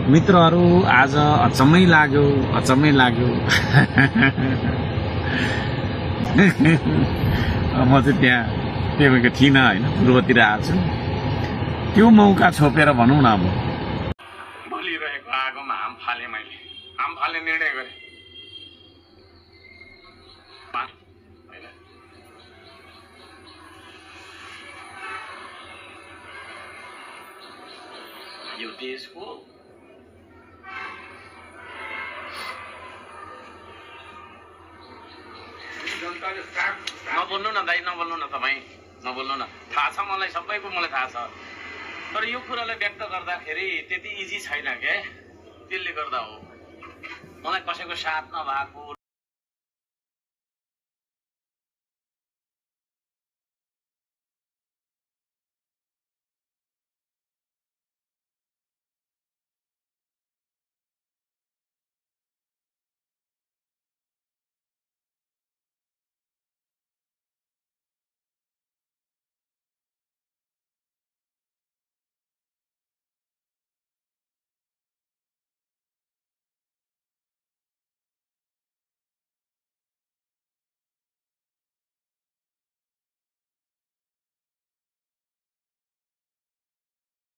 मित्रहरू आज अचम्मै लाग्यो म चाहिँ त्यहाँ तपाईँको थिइनँ होइन, पूर्वतिर आएको छु। त्यो मौका छोपेर भनौँ न, अब बोलिरहेको आगोमा हाम फाले, मैले हाम फाल्ने निर्णय गरेँ। यो देशको नबोल्नु न दाइ, नबोल्नु न तपाईँ, नबोल्नु न। थाहा छ मलाई, सबैको मलाई थाहा छ, तर यो कुरालाई व्यक्त गर्दाखेरि त्यति इजी छैन क्या, त्यसले गर्दा हो। मलाई कसैको साथ नभएको